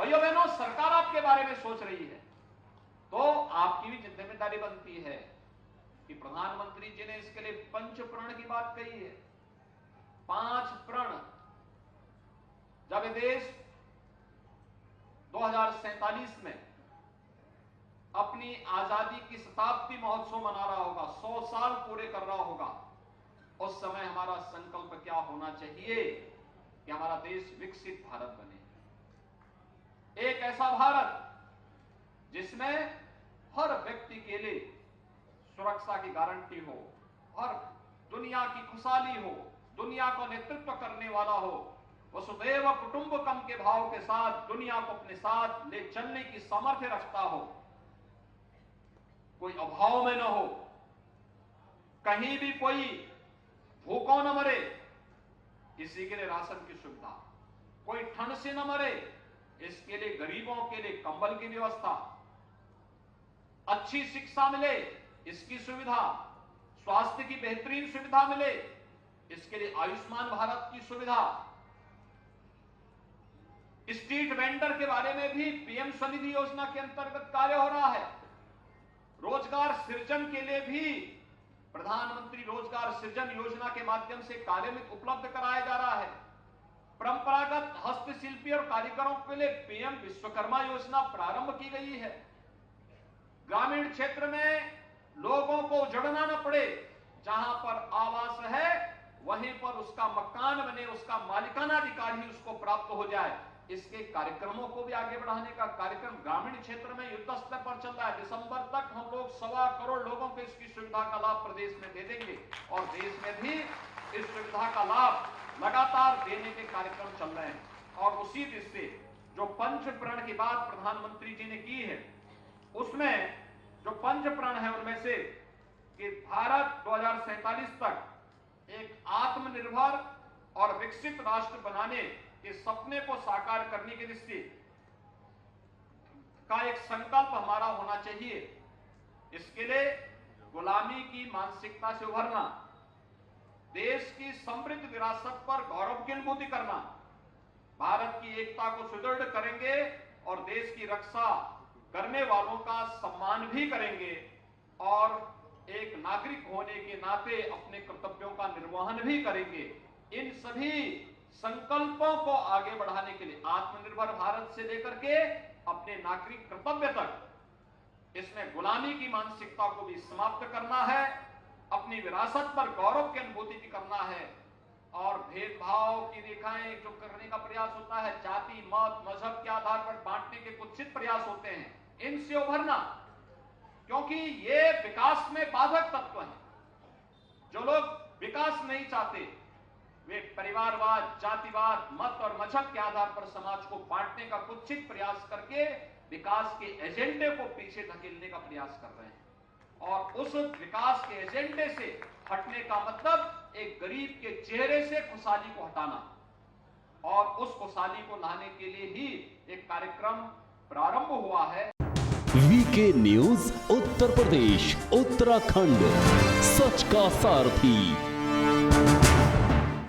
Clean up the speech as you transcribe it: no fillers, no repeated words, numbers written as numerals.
भाइयों बहनों, सरकार आपके बारे में सोच रही है तो आपकी भी जिम्मेदारी बनती है कि प्रधानमंत्री जी ने इसके लिए पंच प्रण की बात कही है। 5 प्रण जब ये देश 2047 में अपनी आजादी की शताब्दी महोत्सव मना रहा होगा, 100 साल पूरे कर रहा होगा, उस समय हमारा संकल्प क्या होना चाहिए कि हमारा देश विकसित भारत बने। एक ऐसा भारत जिसमें हर व्यक्ति के लिए सुरक्षा की गारंटी हो, हर दुनिया की खुशहाली हो, दुनिया का नेतृत्व करने वाला हो, वसुदैव कुटुंबकम के भाव के साथ दुनिया को अपने साथ ले चलने की सामर्थ्य रखता हो, कोई अभाव में न हो, कहीं भी कोई भूखों न मरे, इसी के लिए राशन की सुविधा, कोई ठंड से न मरे, इसके लिए गरीबों के लिए कंबल की व्यवस्था, अच्छी शिक्षा मिले, इसकी सुविधा, स्वास्थ्य की बेहतरीन सुविधा मिले, इसके लिए आयुष्मान भारत की सुविधा, स्ट्रीट वेंडर के बारे में भी पीएम स्वनिधि योजना के अंतर्गत कार्य हो रहा है। रोजगार सृजन के लिए भी प्रधानमंत्री रोजगार सृजन योजना के माध्यम से कार्य में उपलब्ध कराया जा रहा है। परंपरागत हस्तशिल्पी और कारीगरों के लिए पीएम विश्वकर्मा योजना प्रारंभ की गई है। ग्रामीण क्षेत्र में लोगों को उजड़ना न पड़े, जहां पर आवास है वहीं पर उसका मकान बने, उसका मालिकाना अधिकार ही उसको प्राप्त हो जाए, इसके कार्यक्रमों को भी आगे बढ़ाने का कार्यक्रम ग्रामीण क्षेत्र में युद्ध स्तर पर चल रहा है। दिसंबर तक हम लोग 1.25 करोड़ लोगों को इसकी सुविधा का लाभ प्रदेश में दे देंगे और देश में भी इस सुविधा का लाभ लगातार देने के कार्यक्रम चल रहे हैं। और उसी दृष्टि से जो पंच प्रण की बात प्रधानमंत्री जी ने की है, उसमें जो पंच प्रण है उनमें से कि भारत 2047 तक एक आत्मनिर्भर और विकसित राष्ट्र बनाने के सपने को साकार करने की दृष्टि का एक संकल्प हमारा होना चाहिए। इसके लिए गुलामी की मानसिकता से उभरना, देश की समृद्ध विरासत पर गौरव की अनुभूति करना, भारत की एकता को सुदृढ़ करेंगे और देश की रक्षा करने वालों का सम्मान भी करेंगे और एक नागरिक होने के नाते अपने कर्तव्यों का निर्वहन भी करेंगे। इन सभी संकल्पों को आगे बढ़ाने के लिए आत्मनिर्भर भारत से लेकर के अपने नागरिक कर्तव्य तक इसमें गुलामी की मानसिकता को भी समाप्त करना है, अपनी विरासत पर गौरव की अनुभूति भी करना है और भेदभाव की रेखाएं जो करने का प्रयास होता है, जाति मत मजहब के आधार पर बांटने के कुत्सित प्रयास होते हैं, इनसे उभरना, क्योंकि ये विकास में बाधक तत्व हैं। जो लोग विकास नहीं चाहते वे परिवारवाद, जातिवाद, मत और मजहब के आधार पर समाज को बांटने का कुत्सित प्रयास करके विकास के एजेंडे को पीछे धकेलने का प्रयास कर रहे हैं। और उस विकास के एजेंडे से हटने का मतलब एक गरीब के चेहरे से खुशहाली को हटाना, और उस खुशहाली को लाने के लिए ही एक कार्यक्रम प्रारंभ हुआ है। वीके न्यूज उत्तर प्रदेश उत्तराखंड, सच का सारथी।